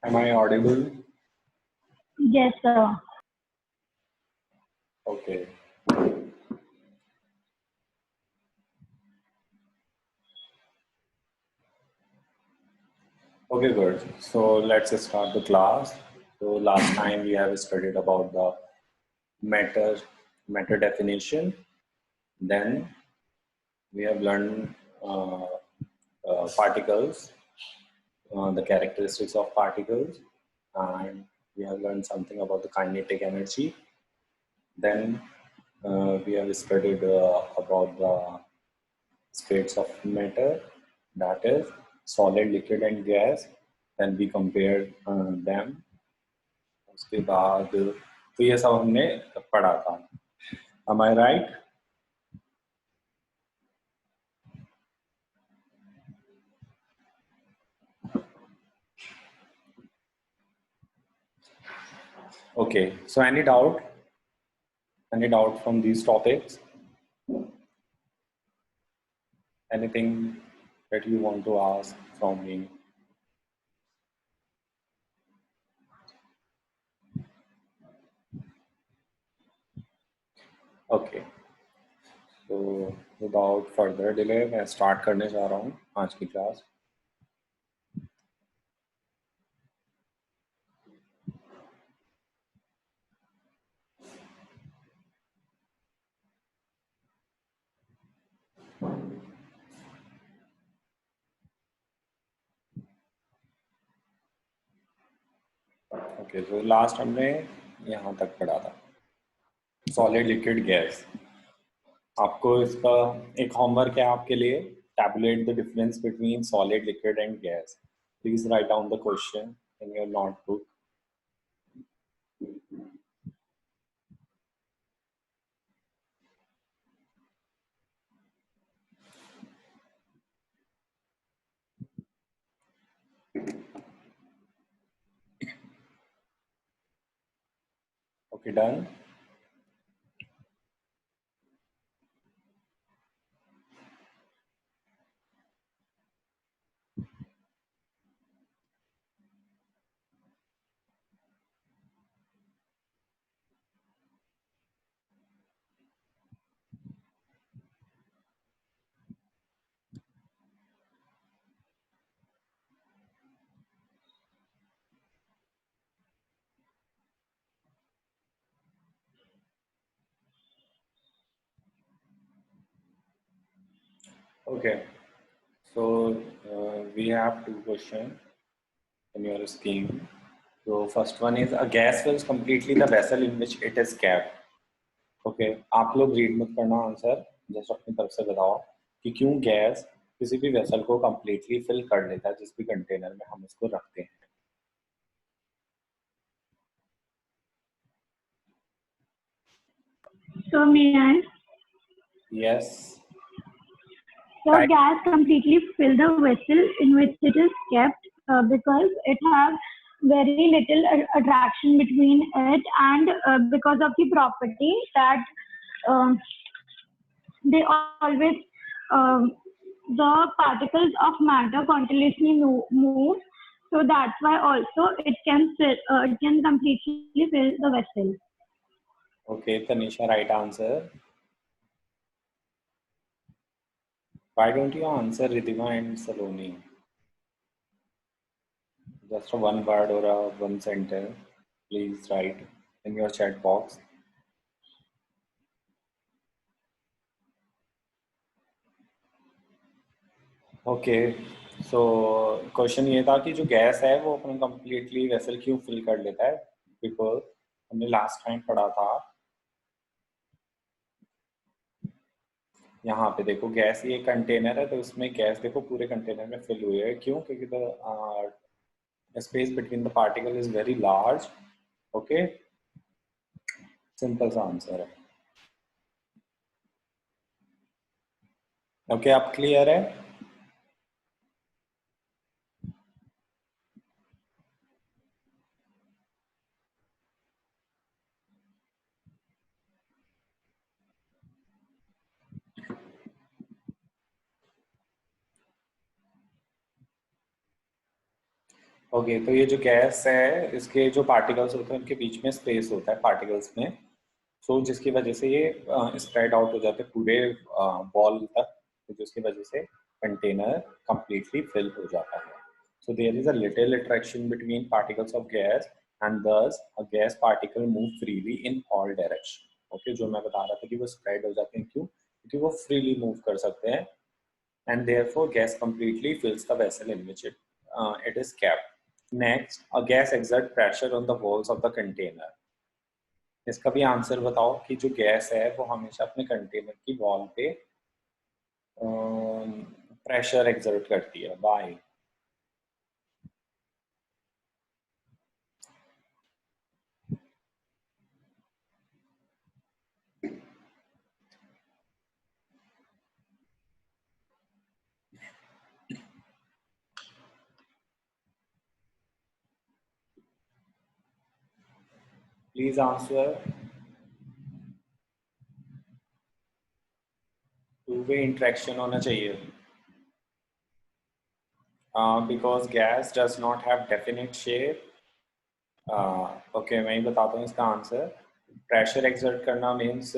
Am I audible? Yes, sir. Okay. Okay, good. So let's start the class. So last time we have studied about the matter matter definition. Then we have learned particles, the characteristics of particles, and we have learned something about the kinetic energy. Then we have studied about the states of matter, that is solid, liquid and gas. Then we compared them. उसके बाद तो ये सब हमने पढ़ा था. Am I right? Okay. So any doubt? Any doubt from these topics? Anything that you want to ask from me? Okay. So without further delay मैं start करने जा रहा हूँ आज की क्लास. Okay. So last हमने यहाँ तक पढ़ा था. Solid, liquid, gas. आपको इसका एक होमवर्क है आपके लिए. Tabulate the difference between solid, liquid and gas. Please write down the question in your notebook. Okay, done. Okay. So we have two questions in your scheme. So first one is a gas fills completely the vessel in which it is kept. Okay. आप लोग read मत करना answer, just अपनी तरफ से बताओ कि क्यों गैस किसी भी वेसल को completely fill कर लेता है जिस भी कंटेनर में हम उसको रखते हैं. So may I? Yes. So Right. gas completely fill the vessel in which it is kept because it has very little attraction between it, and because of the property that uh, they always the particles of matter continuously move. So that's why also it can completely fill the vessel. Okay, Tanisha, right answer. Why don't you answer Ridhima and Saloni? Just a one word or a one sentence. Please write in your chat box. Okay. So question ये था कि जो gas है वो अपना completely vessel क्यों fill कर लेता है. बिकॉज हमने लास्ट टाइम पढ़ा था, यहाँ पे देखो गैस ये कंटेनर है तो उसमें गैस देखो पूरे कंटेनर में फिल हुई है. क्यों? क्योंकि the space between the particle is very large. Okay, simple सा आंसर है. ओके, आप क्लियर है? ओके, तो ये जो गैस है इसके जो पार्टिकल्स होते हैं उनके बीच में स्पेस होता है पार्टिकल्स में, सो जिसकी वजह से ये स्प्रेड आउट हो जाते हैं पूरे वॉल तक, तो जिसकी वजह से कंटेनर कंप्लीटली फिल हो जाता है. So there is a little attraction between particles of gas and thus a gas particle move freely in all direction. ओके, जो मैं बता रहा था कि वो स्प्रेड हो जाते हैं, क्यों? क्योंकि वो फ्रीली मूव कर सकते हैं and therefore gas completely fills the vessel in which it is kept. Next, a gas exerts pressure on the walls of the container. इसका भी आंसर बताओ कि जो गैस है वो हमेशा अपने कंटेनर की वॉल पे प्रेशर एक्सर्ट करती है. Bye. Please answer. Two way interaction होना चाहिए. Because gas does not have definite shape. Okay, मैं ही बताता हूँ इसका आंसर. प्रेशर एक्सर्ट करना मीन्स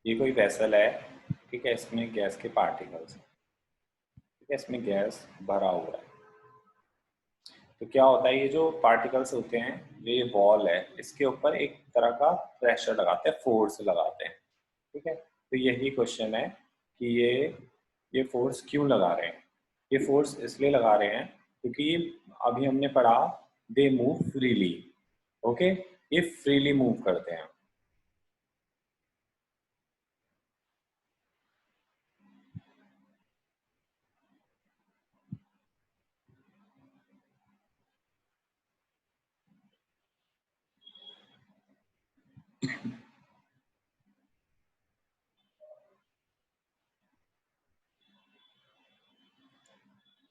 ये कोई वेसल है, ठीक है, इसमें गैस के पार्टिकल्स, ठीक है, इसमें गैस भरा हुआ है. तो क्या होता है, ये जो पार्टिकल्स होते हैं, जो ये वॉल है, इसके ऊपर एक तरह का प्रेशर लगाते हैं, फोर्स लगाते हैं, ठीक है. तो यही क्वेश्चन है कि ये फोर्स क्यों लगा रहे हैं. ये फोर्स इसलिए लगा रहे हैं क्योंकि अभी हमने पढ़ा दे मूव फ्रीली. ओके, ये फ्रीली मूव करते हैं.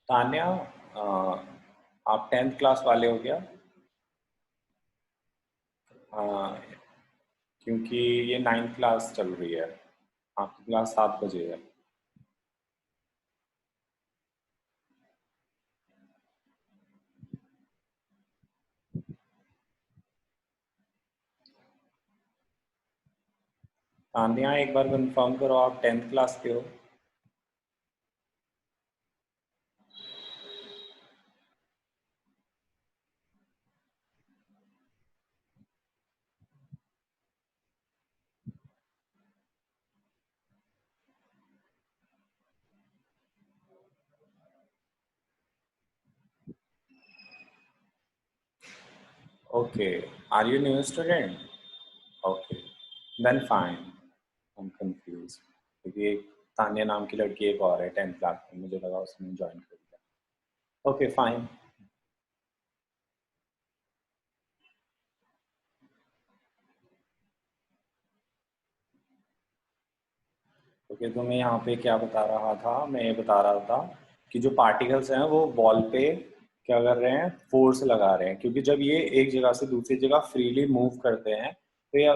तान्या, आप 10th क्लास वाले हो क्या? क्योंकि ये 9th क्लास चल रही है, आपकी क्लास 7 बजे है. तान्या, एक बार कंफर्म करो आप 10th क्लास के हो. Okay, are you new student? Okay, then fine. I'm confused. क्योंकि एक तान्या नाम की लड़की एक और है 10th क्लास में, मुझे लगा उसने ज्वाइन कर लिया. Okay, fine. ओके, तो मैं यहाँ पे क्या बता रहा था, मैं ये बता रहा था कि जो पार्टिकल्स हैं वो वॉल पे क्या कर रहे हैं, फोर्स लगा रहे हैं, क्योंकि जब ये एक जगह से दूसरी जगह फ्रीली मूव करते हैं तो ये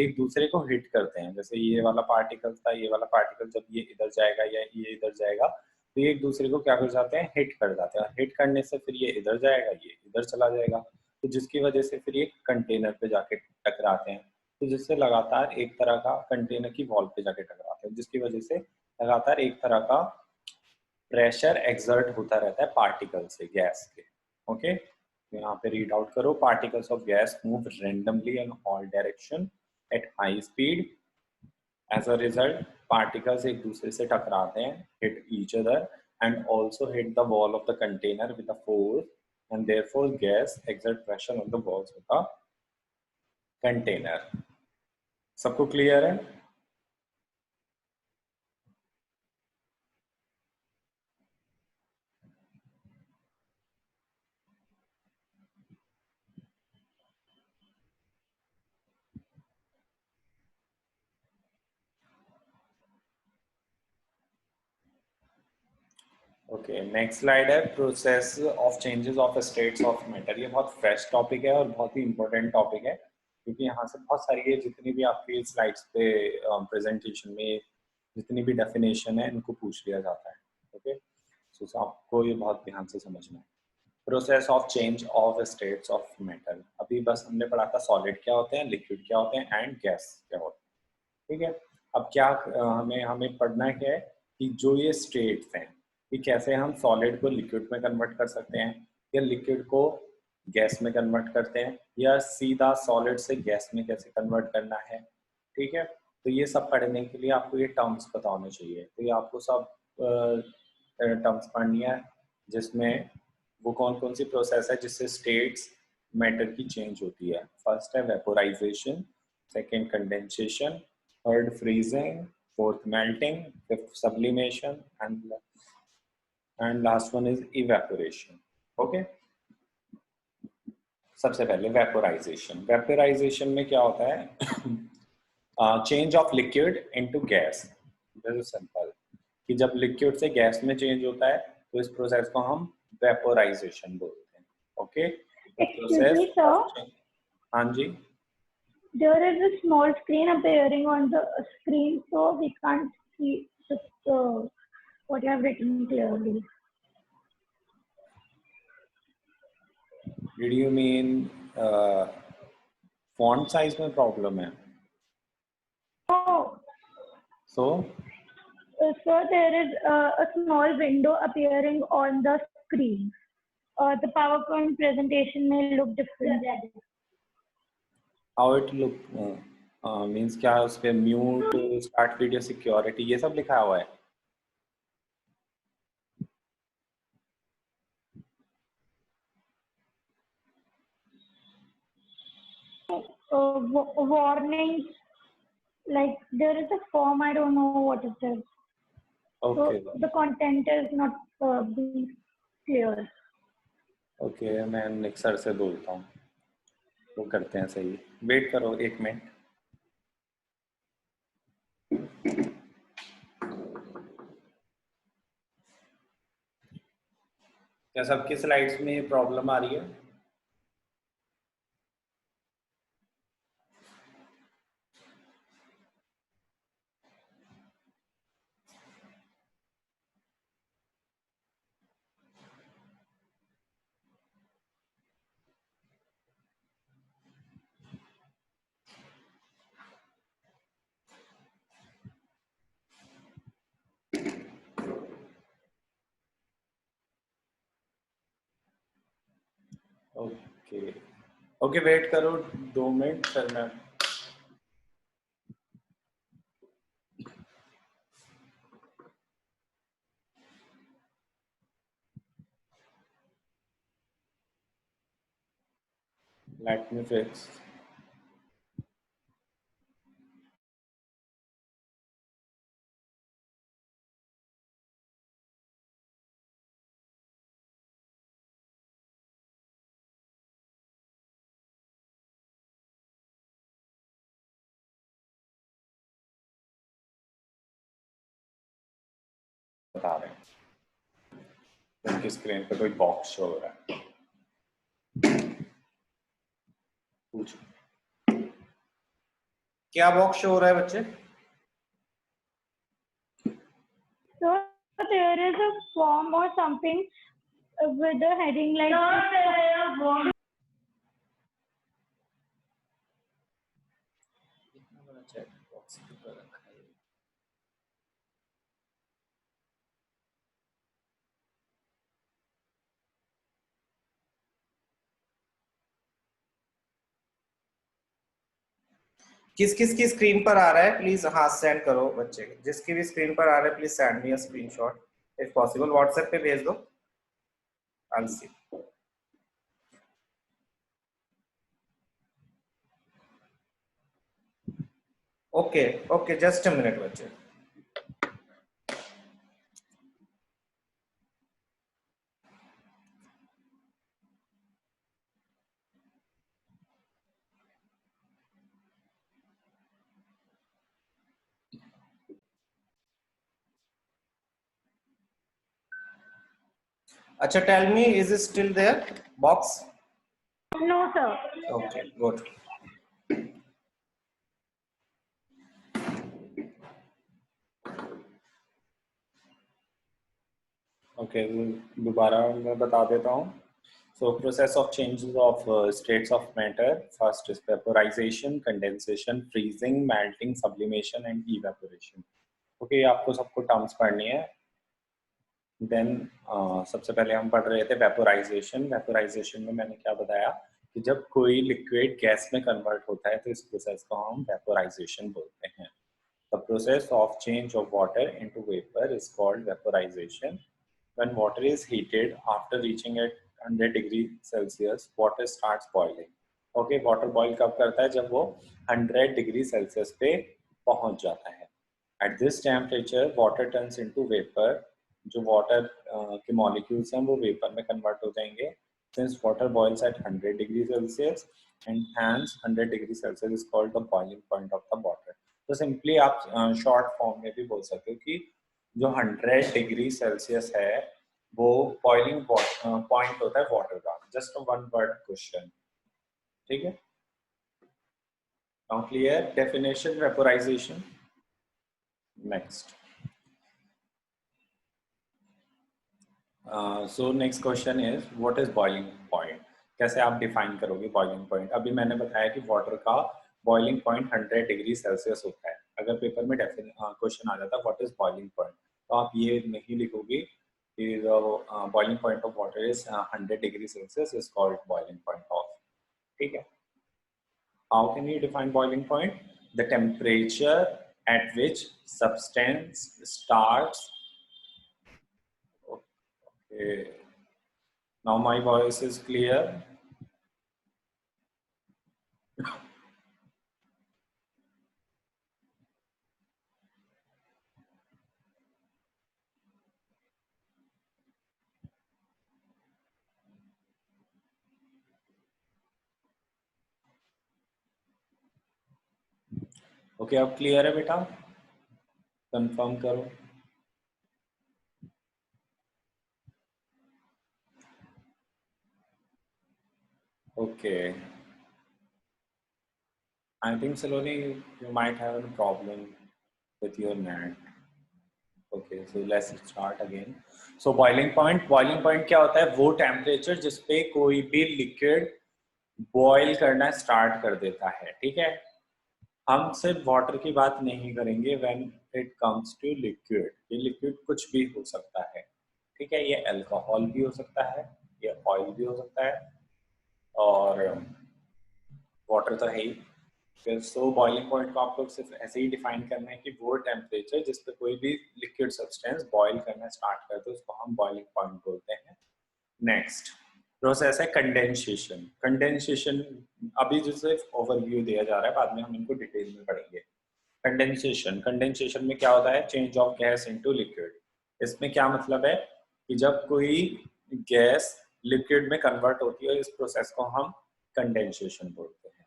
एक दूसरे को हिट करते हैं. जैसे ये वाला पार्टिकल था, ये वाला पार्टिकल जब ये इधर जाएगा या ये इधर जाएगा तो ये एक दूसरे को क्या कर जाते हैं, हिट कर जाते हैं. हिट करने से फिर ये इधर जाएगा, ये इधर चला जाएगा, तो जिसकी वजह से फिर ये कंटेनर पे जाके टकराते हैं. तो जिससे लगातार एक तरह का कंटेनर की वॉल पे जाके टकराते हैं, जिसकी वजह से लगातार एक तरह का प्रेशर एक्सर्ट होता रहता है पार्टिकल से, गैस के. ओके, तो यहाँ पे रीड आउट करो. Particles of gas move randomly in all direction at high speed. As a result particles एक दूसरे से टकराते हैं, hit each other and also hit the wall of the container with a force, and therefore gas exert pressure on the walls of the container. सबको clear है? Okay, next slide है process of changes of states of matter. ये बहुत fresh topic है और बहुत ही important topic है, क्योंकि यहाँ से बहुत सारी ये जितनी भी आपकी स्लाइड्स पे प्रेजेंटेशन में जितनी भी डेफिनेशन है इनको पूछ लिया जाता है। ओके, सो आपको ये बहुत ध्यान से समझना है। Process of change of states of matter, अभी बस हमने पढ़ा था सॉलिड क्या होते हैं, लिक्विड क्या होते हैं एंड गैस क्या होते हैं। ठीक है, अब क्या हमें हमें पढ़ना क्या है कि जो ये स्टेट्स हैं कि कैसे हम सॉलिड को लिक्विड में कन्वर्ट कर सकते हैं, या लिक्विड को गैस में कन्वर्ट करते हैं, या सीधा सॉलिड से गैस में कैसे कन्वर्ट करना है। ठीक है, तो ये सब पढ़ने के लिए आपको ये टर्म्स पता होने चाहिए। तो ये आपको सब टर्म्स पढ़नी है, जिसमें वो कौन कौन सी प्रोसेस है जिससे स्टेट्स मैटर की चेंज होती है। फर्स्ट है vaporisation, second condensation, third freezing, fourth melting, fifth sublimation and last one is evaporation. Okay, सबसे पहले वेपोराइजेशन। वेपोराइजेशन में क्या होता है, change of liquid into gas. Very simple, कि जब लिक्विड से गैस में चेंज होता है तो इस प्रोसेस को हम वेपोराइजेशन बोलते हैं। Okay, the Excuse process me, sir. Of change. हाँ जी, There is a small screen appearing on the screen, so we can't see what you have written clearly. Did you mean font size में problem है? Oh, so so there is a small window appearing on the screen. The PowerPoint presentation may look different. How it look means क्या उस पे mute, start video, security, ये सब लिखा हुआ है? Warnings, like there is a form, I don't know what it is. Okay So the content is not being clear. Okay, मैं निक sir से बोलता हूँ, वो करते हैं सही। वेट करो एक मिनट। क्या सबकी स्लाइड्स में प्रॉब्लम आ रही है? ओके ओके, वेट करो 2 मिनट सर। मैं लेट मी फिक्स। बता रहे हैं उनकी स्क्रीन पे कोई बॉक्स शो हो रहा है। पूछो क्या बॉक्स शो हो रहा है बच्चे? So there is a form or something with a heading like इतना बड़ा चैट बॉक्स ऊपर रखा है। किस किस की स्क्रीन पर आ रहा है प्लीज हाथ सेंड करो बच्चे, जिसकी भी स्क्रीन पर आ रहा है please send me a screenshot if possible, WhatsApp पे भेज दो। I see. Okay okay, just a minute बच्चे। अच्छा, tell me, is it still there box? No, sir. Okay, good. Okay, दोबारा मैं बता देता हूँ. So process of changes of states of matter. First is vaporization, condensation, freezing, melting, sublimation and evaporation. Okay, आपको सबको terms पढ़नी है. Then सबसे पहले हम पढ़ रहे थे वेपोराइजेशन. वेपोराइजेशन में मैंने क्या बताया कि जब कोई लिक्विड गैस में कन्वर्ट होता है तो इस प्रोसेस को हम वेपोराइजेशन बोलते हैं. The process of change of water into vapour is called vaporisation. When water is heated after reaching at 100 degree Celsius, water starts boiling. Okay, water boil कब करता है? जब वो 100 डिग्री सेल्सियस पे पहुंच जाता है. At this temperature, water turns into vapor. जो water के molecules हैं वो vapor में convert हो जाएंगे. Since water boils at 100 degree Celsius and hence 100 degree Celsius is called the boiling point of the water. तो simply आप short form में भी बोल सकते हो कि जो 100 डिग्री सेल्सियस है वो बॉइलिंग पॉइंट होता है वाटर का. Just one word question. ठीक है, now clear definition vaporisation. Next, so next question is what is boiling point. कैसे आप डिफाइन करोगे बॉइलिंग पॉइंट? अभी मैंने बताया कि वाटर का बॉइलिंग पॉइंट 100 डिग्री सेल्सियस होता है. अगर पेपर में क्वेश्चन आ जाता है व्हाट इज बॉइलिंग पॉइंट, तो आप ये नहीं लिखोगे कि boiling point of water is 100 degree Celsius is called boiling point of. ठीक है. How can you define boiling point? The temperature at which substance starts. Okay. Now my voice is clear. Okay, अब clear है बेटा? Confirm करो. Okay. I think Saloni, you might have a problem with your net. Okay, so let's start again. So boiling point क्या होता है? वो temperature जिस पे कोई भी liquid boil करना start कर देता है. ठीक है. हम सिर्फ वाटर की बात नहीं करेंगे when it comes to liquid. ये लिक्विड कुछ भी हो सकता है. ठीक है, ये अल्कोहल भी हो सकता है, ये ऑयल भी हो सकता है, और वाटर तो है ही. सो बॉइलिंग पॉइंट को आप लोग सिर्फ ऐसे ही डिफाइन करना है कि वो टेम्परेचर जिस पे कोई भी लिक्विड सब्सटेंस बॉयल करना स्टार्ट करते हैं उसको हम बॉइलिंग पॉइंट बोलते हैं. नेक्स्ट प्रोसेस है कंडेंसेशन. कंडेंसेशन अभी जो सिर्फ ओवरव्यू दिया जा रहा है, बाद में हम इनको डिटेल में पढ़ेंगे. कंडेंसेशन में क्या होता है? Change of gas into liquid. इसमें क्या मतलब है कि जब कोई गैस लिक्विड में कन्वर्ट होती है, इस प्रोसेस को हम कंडेंसेशन बोलते हैं.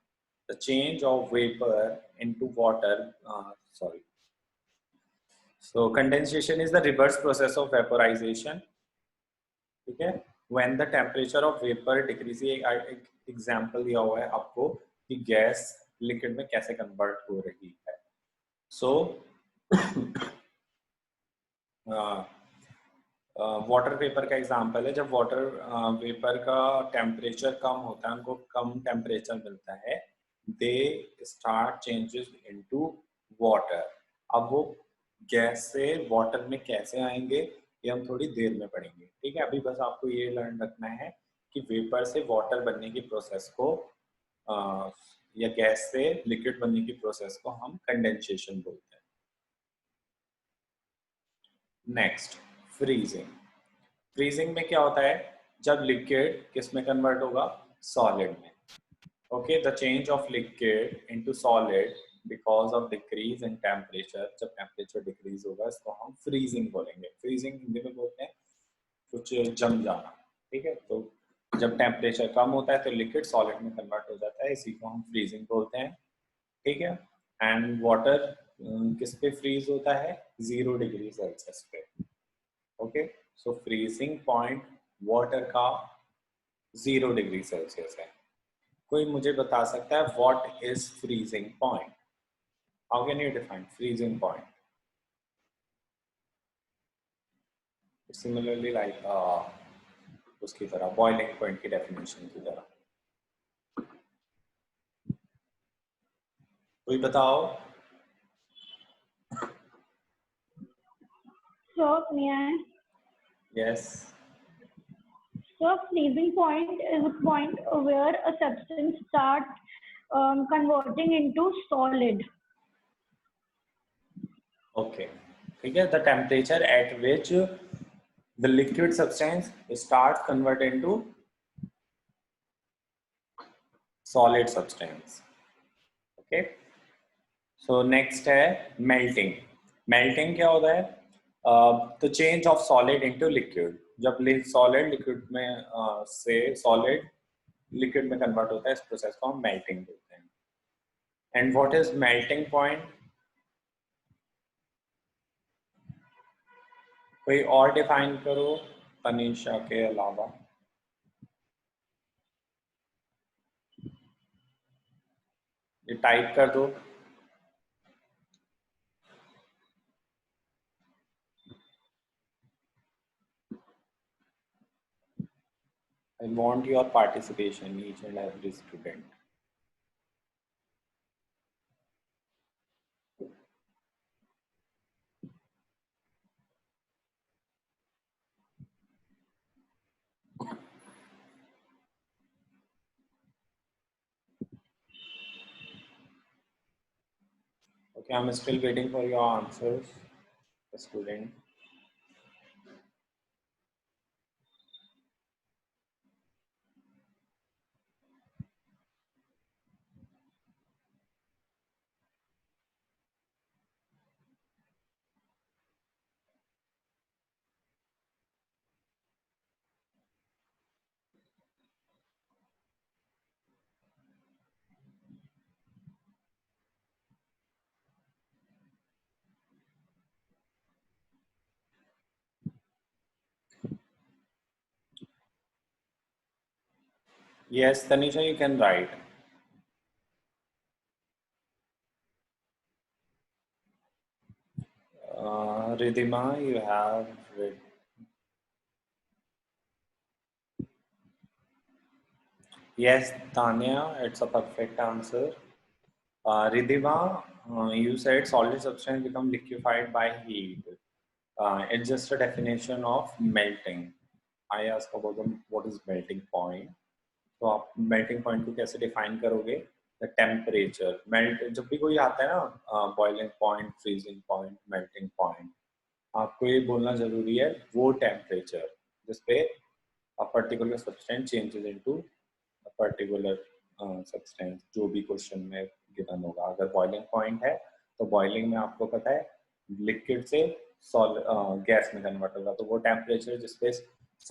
The change of vapour into water, so condensation is the reverse process of vaporisation. ठीक है, when the temperature of vapour decrease. एक एग्जांपल दिया हुआ है आपको कि गैस लिक्विड में कैसे कन्वर्ट हो रही है. सो वाटर वेपर का एग्जांपल है. जब वाटर वेपर का टेम्परेचर कम होता है, उनको कम टेम्परेचर मिलता है, they start changes into water. अब वो गैस से वाटर में कैसे आएंगे ये हम थोड़ी देर में पढ़ेंगे. ठीक है, अभी बस आपको ये लर्न रखना है कि वेपर से वाटर बनने की प्रोसेस को या गैस से लिक्विड बनने की प्रोसेस को हम कंडेंसेशन बोलते हैं. Next, freezing. फ्रीजिंग में क्या होता है? जब लिक्विड किस में कन्वर्ट होगा? सॉलिड में. Okay, the change of liquid into solid because of decrease in temperature. जब टेम्परेचर डिक्रीज होगा इसको हम फ्रीजिंग बोलेंगे. फ्रीजिंग हिंदी में बोलते हैं कुछ जम जाना. ठीक है, तो जब टेम्परेचर कम होता है तो लिक्विड सॉलिड में कन्वर्ट हो जाता है, इसी को हम फ्रीजिंग बोलते हैं. ठीक है, एंड वाटर किस पे फ्रीज होता है? 0 डिग्री सेल्सियस पे. ओके, सो फ्रीजिंग पॉइंट वाटर का 0 डिग्री सेल्सियस है। कोई मुझे बता सकता है what is freezing point? How can you define freezing point? Similarly like उसकी तरह बॉइलिंग पॉइंट की डेफिनेशन की तरह कोई बताओ। So, may I? Yes So, freezing point is a point where a substance starts converting into solid. Okay ठीक है। The temperature at which the liquid substance start convert into solid substance. Okay so next है melting. Melting क्या होता है? The change of solid into liquid. जब solid liquid में से solid liquid में कन्वर्ट होता है, इस प्रोसेस को हम मेल्टिंग बोलते हैं। And what is melting point? कोई और डिफाइन करो तनीषा के अलावा। ये टाइप कर दो। I want your participation, each and every student. Okay, I'm still waiting for your answers, student. Yes, Tanisha, you can write. Ridhima, you have read. Yes, Tanya, it's a perfect answer. Ridhima, you said solid substance become liquefied by heat. It's just a definition of melting. I asked about what is melting point. तो आप melting point को कैसे define करोगे? The temperature. Melt जब भी कोई आता है ना, boiling point, freezing point, melting point, आपको ये बोलना जरूरी है वो टेम्परेचर जिसपे a particular substance changes into a particular substance, जो भी क्वेश्चन में गिवन होगा। अगर बॉइलिंग पॉइंट है तो बॉइलिंग में आपको पता है लिक्विड से गैस में कन्वर्ट होगा, तो वो टेम्परेचर जिसपे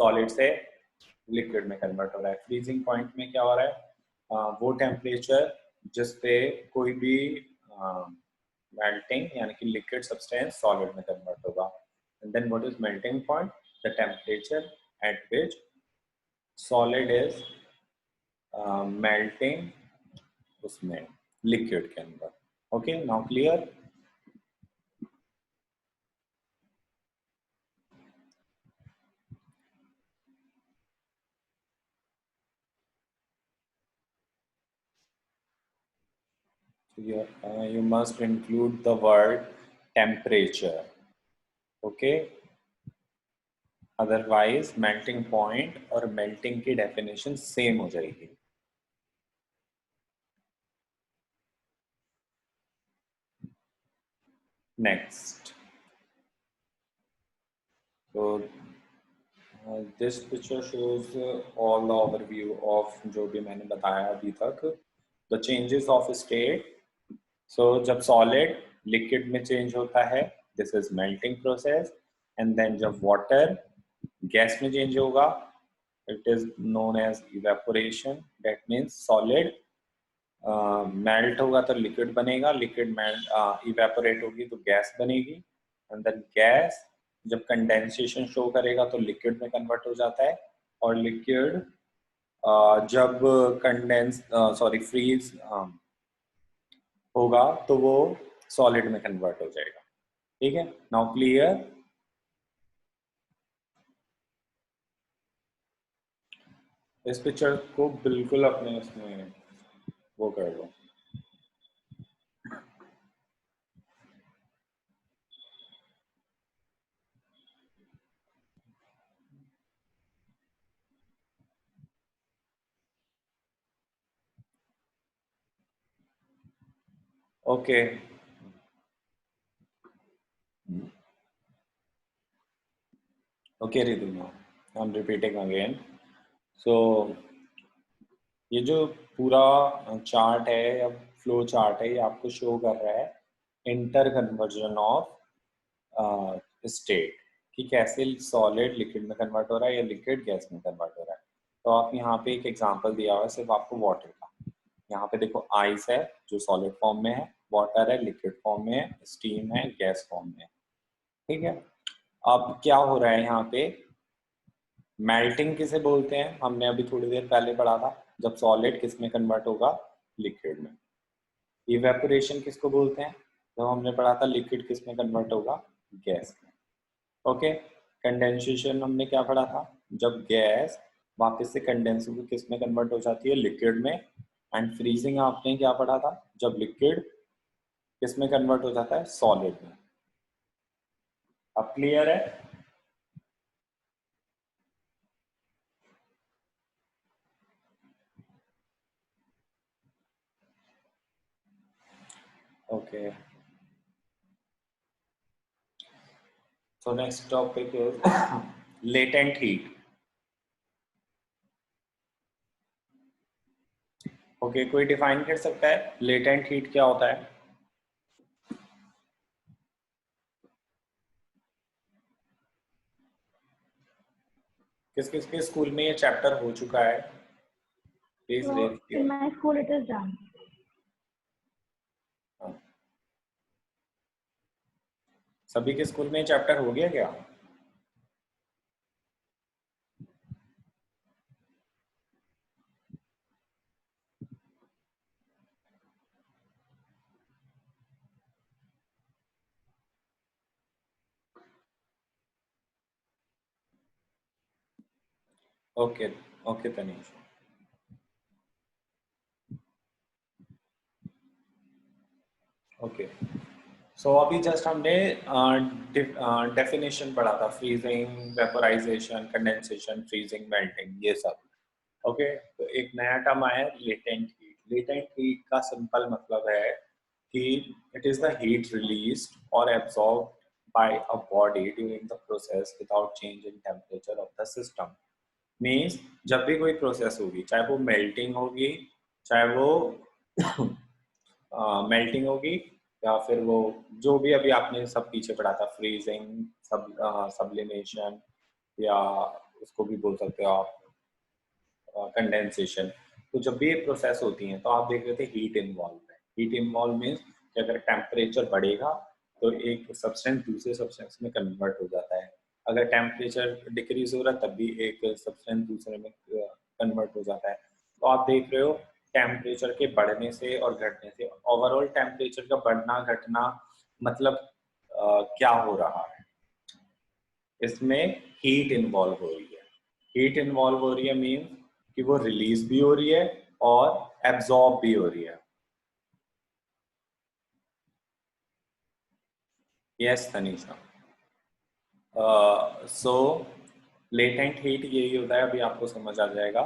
सॉलिड से लिक्विड में कन्वर्ट हो रहा है। फ्रीजिंग पॉइंट में क्या हो रहा है? वो टेम्परेचर जिस पे कोई भी मेल्टिंग यानी कि लिक्विड सब्सटेंस सॉलिड में कन्वर्ट होगा। And then what is melting point? The temperature at which solid is melting उसमें लिक्विड के अंदर। Okay, now clear? You must include the word temperature. Okay, otherwise melting point और melting की definition same हो जाएगी। Next, तो this picture shows all the overview of जो भी मैंने बताया अभी तक, the changes of state. So जब सॉलिड लिक्विड में चेंज होता है, this is melting process. And then जब वाटर गैस में चेंज होगा, it is known as evaporation. That means solid melt होगा तो लिक्विड बनेगा, लिक्विड मेल्ट इवेपोरेट होगी तो गैस बनेगी, एंड देन गैस जब कंडेंसेशन शो करेगा तो लिक्विड में कन्वर्ट हो जाता है, और लिक्विड जब कंडेंस फ्रीज होगा तो वो सॉलिड में कन्वर्ट हो जाएगा। ठीक है, नाउ क्लियर। इस पिक्चर को बिल्कुल अपने इसमें वो कर दो। Okay, okay Riduma, I am repeating again. So ये जो पूरा चार्ट है या फ्लो चार्ट है, ये आपको शो कर रहा है इंटर कन्वर्जन ऑफ स्टेट, कि कैसे सॉलिड लिक्विड में कन्वर्ट हो रहा है या लिक्विड गैस में कन्वर्ट हो रहा है। तो आप यहाँ पे एक एग्जांपल दिया हुआ है सिर्फ आपको वाटर का। यहाँ पे देखो आइस है जो सॉलिड फॉर्म में है, वाटर है लिक्विड फॉर्म में है, स्टीम है गैस फॉर्म में है। ठीक है, अब क्या हो रहा है यहाँ पे, मेल्टिंग किसे बोलते हैं, हमने अभी थोड़ी देर पहले पढ़ा था, जब सॉलिड किस में कन्वर्ट होगा, लिक्विड में। इवेपोरेशन किसको बोलते हैं, जब हमने पढ़ा था लिक्विड किस में कन्वर्ट होगा, गैस में। ओके, कंडेंसेशन हमने क्या पढ़ा था, जब गैस वापस से कंडेंस होकर किस में कन्वर्ट हो जाती है, लिक्विड में। एंड फ्रीजिंग आपने क्या पढ़ा था, जब लिक्विड किस में कन्वर्ट हो जाता है, सॉलिड में। अब क्लियर है। Okay, so next topic is latent heat. Okay, कोई डिफाइन कर सकता है लेटेंट हीट क्या होता है? किस किस के स्कूल में ये चैप्टर हो चुका है, please So raise in your. my school it is done. सभी के स्कूल में ये चैप्टर हो गया क्या? Okay, okay Tanish. Okay, so अभी जस्ट हमने डेफिनेशन पढ़ा था, freezing, vaporisation, condensation, freezing, melting, ये सब। ओके, तो एक नया टर्म आया है लेटेंट हीट। लेटेंट हीट का सिंपल मतलब है कि it is the heat released और absorbed by a body during the process without change in temperature of the system. Means जब भी कोई प्रोसेस होगी, चाहे वो मेल्टिंग होगी, चाहे वो मेल्टिंग होगी, या फिर वो जो भी अभी आपने सब पीछे पढ़ा था, फ्रीजिंग, सब्लिमेशन, या उसको भी बोल सकते हो आप कंडेंसेशन। तो जब भी ये प्रोसेस होती हैं तो आप देख रहे थे हीट इन्वॉल्व है। हीट इन्वॉल्व मीन्स कि अगर टेम्परेचर बढ़ेगा तो एक सब्सटेंस दूसरे सब्सटेंस में कन्वर्ट हो जाता है, अगर टेम्परेचर डिक्रीज हो रहा है तब भी एक सब्सटेंस दूसरे में कन्वर्ट हो जाता है। तो आप देख रहे हो टेम्परेचर के बढ़ने से और घटने से, ओवरऑल टेम्परेचर का बढ़ना घटना मतलब क्या हो रहा है, इसमें हीट इन्वॉल्व हो रही है। हीट इन्वॉल्व हो रही है मीन कि वो रिलीज भी हो रही है और एब्जॉर्ब भी हो रही है। यस तनीषा। सो लेटेंट हीट यही होता है, अभी आपको समझ आ जाएगा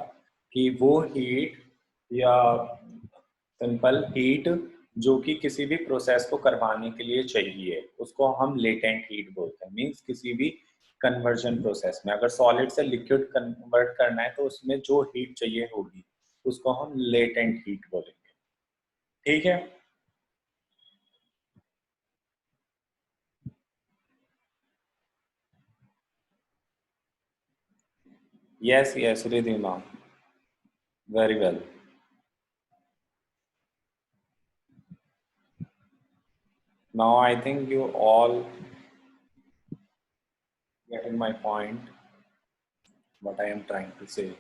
कि वो हीट या सिंपल हीट जो कि किसी भी प्रोसेस को करवाने के लिए चाहिए, उसको हम लेटेंट हीट बोलते हैं। मींस किसी भी कन्वर्जन प्रोसेस में अगर सॉलिड से लिक्विड कन्वर्ट करना है तो उसमें जो हीट चाहिए होगी उसको हम लेटेंट हीट बोलेंगे। ठीक है, yes yes Ridhima, very well. Now I think you all getting my point. what I am trying to say.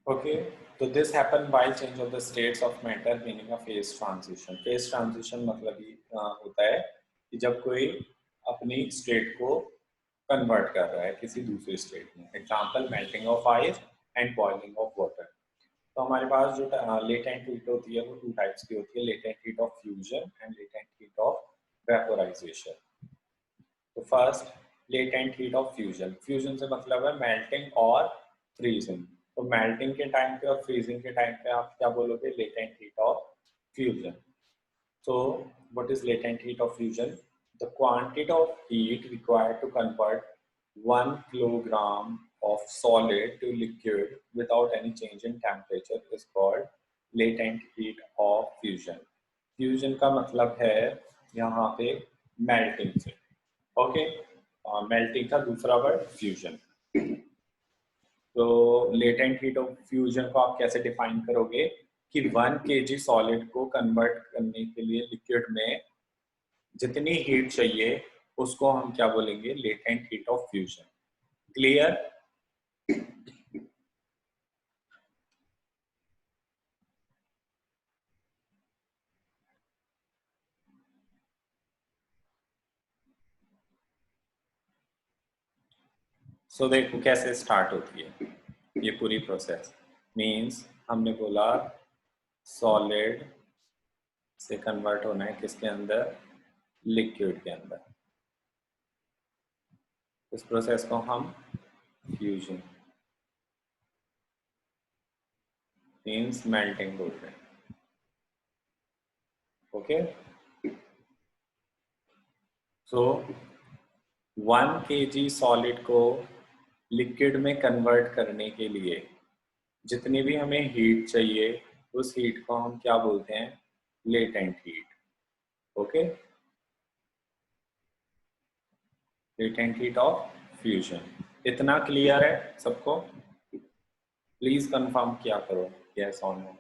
Okay, so this happened while change of the states of matter, meaning a phase transition. Phase transition मतलब ही होता है कि जब कोई अपनी state को convert कर रहा है किसी दूसरे स्टेट में. Example melting of ice and boiling of water. तो हमारे पास जो लेटेंट हीट होती है वो टू टाइप्स की होती है, latent heat of fusion and latent heat of vaporisation. तो first latent heat of fusion. Fusion से मतलब है मेल्टिंग और फ्रीजिंग. तो मेल्टिंग के टाइम पे और फ्रीजिंग के टाइम पे आप क्या बोलोगे? Latent heat of fusion. So what is latent heat of fusion? The quantity of heat required to convert 1 kilogram of solid to liquid without any change in temperature is called latent heat of fusion. Fusion का मतलब है यहाँ पे melting से. Okay? Melting का दूसरा word fusion. तो latent heat of fusion को आप कैसे डिफाइन करोगे कि 1 kg सॉलिड को कन्वर्ट करने के लिए लिक्विड में जितनी हीट चाहिए उसको हम क्या बोलेंगे? Latent heat of fusion. Clear? So देखो कैसे स्टार्ट होती है ये पूरी प्रोसेस. मींस हमने बोला सॉलिड से कन्वर्ट होना है किसके अंदर? लिक्विड के अंदर. इस प्रोसेस को हम फ्यूजन मींस मेल्टिंग बोल रहे हैं. ओके, सो 1 kg सॉलिड को लिक्विड में कन्वर्ट करने के लिए जितनी भी हमें हीट चाहिए उस हीट को हम क्या बोलते हैं? Latent heat. Okay, latent heat of fusion. इतना क्लियर है सबको? प्लीज कंफर्म किया करो यस और नो.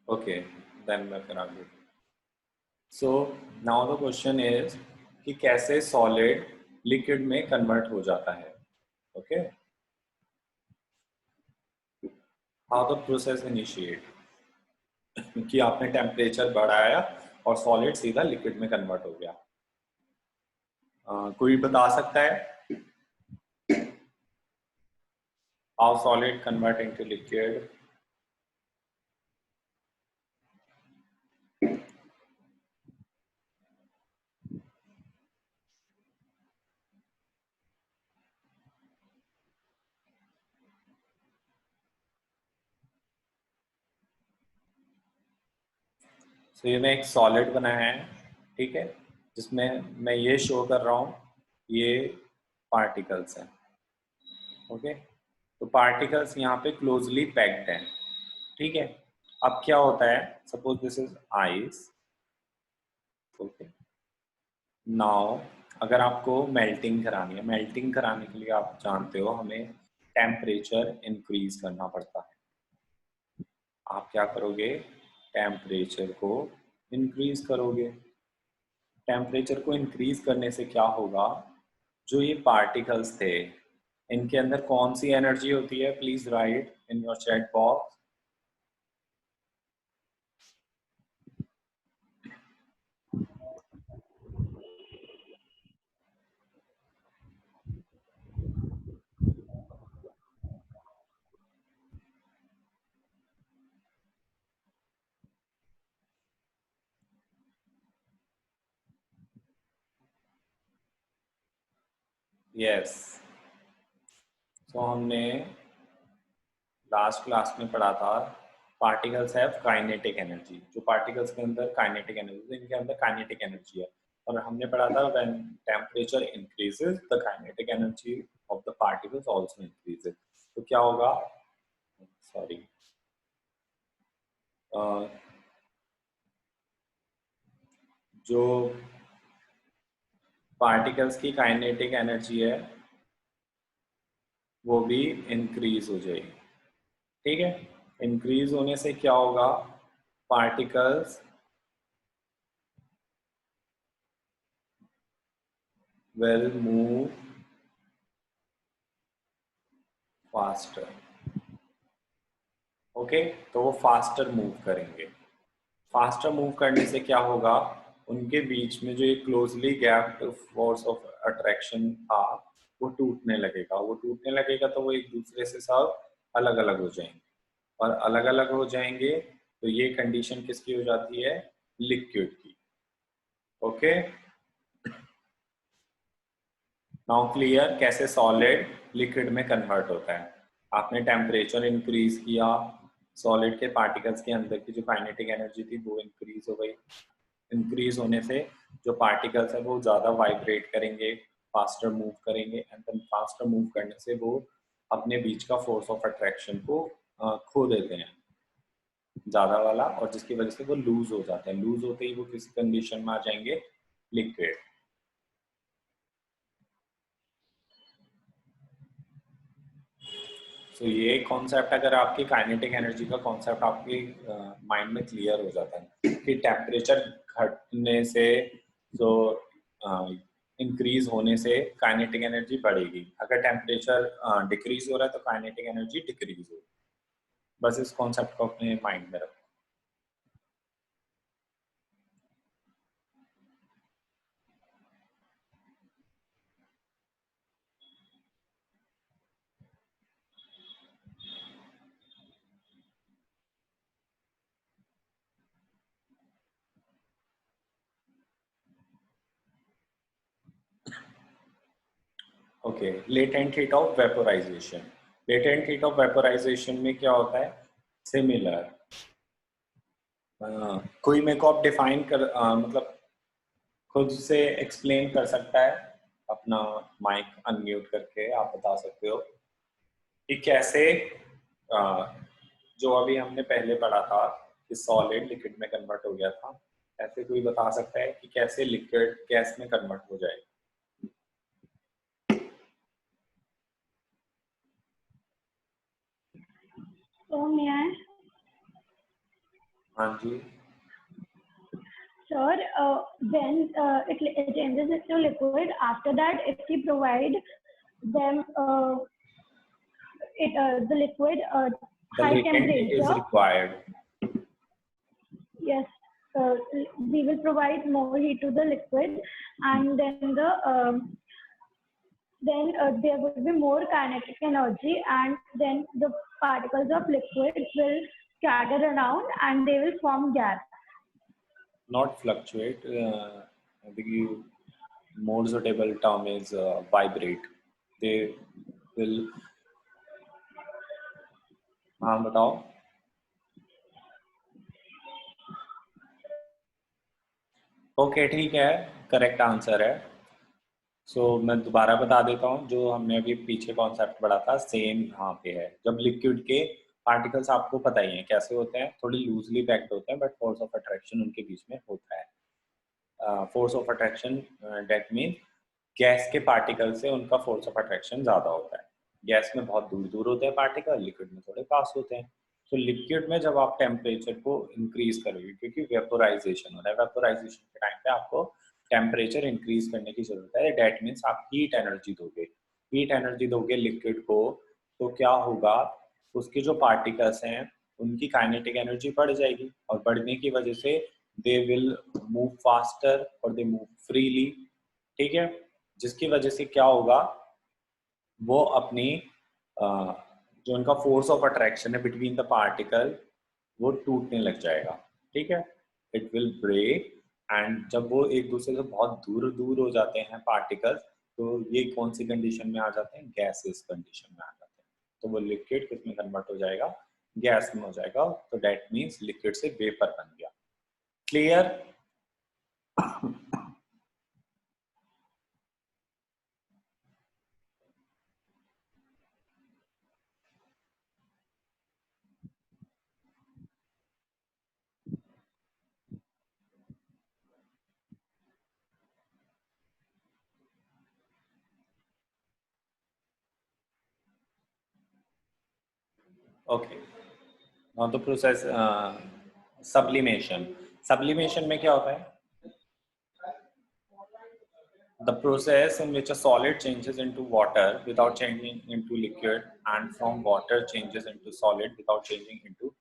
ओके, देन मैं फिर आगे. So now the question is कि कैसे सॉलिड लिक्विड में कन्वर्ट हो जाता है. Okay, how the process initiate. कि आपने टेम्परेचर बढ़ाया और सॉलिड सीधा लिक्विड में कन्वर्ट हो गया. कोई बता सकता है how solid convert into liquid? तो ये मैं एक सॉलिड बनाया है, ठीक है, जिसमें मैं ये शो कर रहा हूँ ये पार्टिकल्स हैं. ओके, तो पार्टिकल्स यहाँ पे क्लोजली पैक्ड हैं. ठीक है, अब क्या होता है? Suppose this is ice. Okay, now अगर आपको मेल्टिंग करानी है, मेल्टिंग कराने के लिए आप जानते हो हमें टेम्परेचर इंक्रीज करना पड़ता है. आप क्या करोगे? टेम्परेचर को इंक्रीज करोगे. टेम्परेचर को इंक्रीज करने से क्या होगा? जो ये पार्टिकल्स थे इनके अंदर कौन सी एनर्जी होती है? Please right in your chat box. Yes, तो हमने लास्ट क्लास में पढ़ा था पार्टिकल्स हैव काइनेटिक एनर्जी. जो पार्टिकल्स के अंदर काइनेटिक एनर्जी, इनके अंदर काइनेटिक एनर्जी है. और हमने पढ़ा था when temperature increases the kinetic energy of the particles also increases. तो क्या होगा, सॉरी, जो पार्टिकल्स की काइनेटिक एनर्जी है वो भी इंक्रीज हो जाएगी। ठीक है, इंक्रीज होने से क्या होगा, particles will move faster। Okay, तो वो फास्टर मूव करेंगे। फास्टर मूव करने से क्या होगा, उनके बीच में जो एक closely gapped force of attraction था वो टूटने लगेगा। वो टूटने लगेगा तो वो एक दूसरे से सब अलग अलग हो जाएंगे, और अलग अलग हो जाएंगे तो ये कंडीशन किसकी हो जाती है, लिक्विड की। ओके, नाउ क्लियर कैसे सॉलिड लिक्विड में कन्वर्ट होता है। आपने टेम्परेचर इंक्रीज किया, सॉलिड के पार्टिकल्स के अंदर की जो काइनेटिक एनर्जी थी वो इंक्रीज हो गई। इंक्रीज होने से जो पार्टिकल्स है वो ज्यादा वाइब्रेट करेंगे, फास्टर मूव करेंगे, एंड देन फास्टर मूव करने से वो अपने बीच का फोर्स ऑफ अट्रैक्शन को खो देते हैं ज्यादा वाला, और जिसकी वजह से वो लूज हो जाते हैं। लूज होते ही वो किस कंडीशन में आ जाएंगे, लिक्विड। तो ये कॉन्सेप्ट अगर आपकी काइनेटिक एनर्जी का कॉन्सेप्ट आपके माइंड में क्लियर हो जाता है कि टेम्परेचर घटने से तो इंक्रीज होने से काइनेटिक एनर्जी बढ़ेगी, अगर टेम्परेचर डिक्रीज हो रहा है तो काइनेटिक एनर्जी डिक्रीज होगी। बस इस कॉन्सेप्ट को अपने माइंड में रखो। Okay, latent heat of vaporisation. Latent heat of vaporisation में क्या होता है, सिमिलर। कोई मेरे को आप डिफाइन कर मतलब खुद से एक्सप्लेन कर सकता है, अपना माइक अनम्यूट करके आप बता सकते हो कि कैसे जो अभी हमने पहले पढ़ा था कि सॉलिड लिक्विड में कन्वर्ट हो गया था, ऐसे कोई बता सकता है कि कैसे लिक्विड गैस में कन्वर्ट हो जाएगा। So may I? हाँ जी, Sir, when it changes into liquid, after that, if we provide them the liquid the high latent heat is temperature, required. yes, we will provide more heat to the liquid, and then there will be more kinetic energy, and then the particles of liquid will scatter around and they will form gas. Not fluctuate. I think you more suitable term is vibrate. They will, हाँ बताओ। Okay ठीक है, correct answer है। सो मैं दोबारा बता देता हूँ, जो हमने अभी पीछे कॉन्सेप्ट पढ़ा था सेम यहाँ पे है। जब लिक्विड के पार्टिकल्स आपको पता ही है कैसे होते हैं, थोड़ी लूजली पैक्ड होते हैं, बट फोर्स ऑफ अट्रैक्शन उनके बीच में होता है। Force of attraction that mean gas के पार्टिकल से उनका फोर्स ऑफ अट्रैक्शन ज्यादा होता है। गैस में बहुत दूर दूर होते हैं पार्टिकल, लिक्विड में थोड़े पास होते हैं। तो लिक्विड में जब आप टेम्परेचर को इंक्रीज करोगे, क्योंकि वेपोराइजेशन हो रहा है, वेपोराइजेशन के टाइम पे आपको टेम्परेचर इंक्रीज करने की जरूरत है। डेट मीन्स आप हीट एनर्जी दोगे, हीट एनर्जी दोगे लिक्विड को, तो क्या होगा, उसके जो पार्टिकल्स हैं उनकी काइनेटिक एनर्जी बढ़ जाएगी, और बढ़ने की वजह से दे विल मूव फास्टर और दे मूव फ्रीली। ठीक है, जिसकी वजह से क्या होगा, वो अपनी जो उनका फोर्स ऑफ अट्रैक्शन है बिटवीन द पार्टिकल वो टूटने लग जाएगा। ठीक है, इट विल ब्रेक, एंड जब वो एक दूसरे से बहुत दूर दूर हो जाते हैं पार्टिकल, तो ये कौन सी कंडीशन में आ जाते हैं, गैसेस कंडीशन में आ जाते हैं। तो वो लिक्विड किसमें कन्वर्ट हो जाएगा, गैस में हो जाएगा। तो दैट मीन्स लिक्विड से वेपर बन गया। Clear? Okay, now the process sublimation. Sublimation में क्या होता है? The process in which a solid changes into water without changing into liquid and from water changes into solid without changing into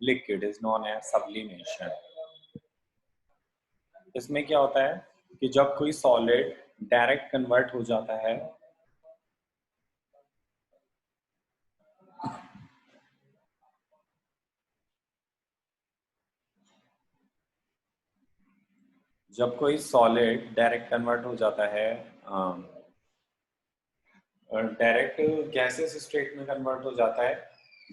liquid is known as sublimation. इसमें क्या होता है कि जब कोई सॉलिड डायरेक्ट कन्वर्ट हो जाता है जब कोई सॉलिड डायरेक्ट कन्वर्ट हो जाता है डायरेक्ट गैसेस स्टेट में कन्वर्ट हो जाता है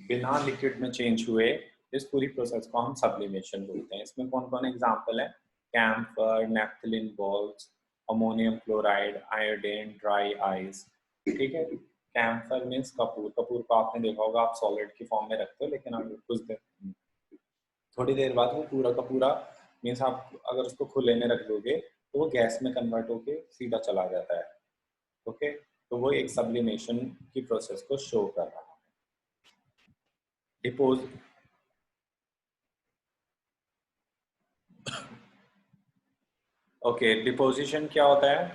बिना लिक्विड में चेंज हुए, इस पूरी प्रोसेस को हम सब्लिमेशन बोलते हैं। इसमें कौन कौन एग्जांपल है? Camphor, naphthalene balls, ammonium chloride, iodine, dry ice. ठीक है, कैम्फर मीन्स कपूर। कपूर को आपने देखा होगा, आप सॉलिड की फॉर्म में रखते हो, लेकिन आप कुछ देर थोड़ी देर बाद वो पूरा का पूरा मीन्स आप अगर उसको खुले में रख दोगे तो वो गैस में कन्वर्ट होके सीधा चला जाता है। ओके, तो वो एक सब्लिमेशन की प्रोसेस को शो कर रहा है। डिपोज ओके, डिपोजिशन क्या होता है?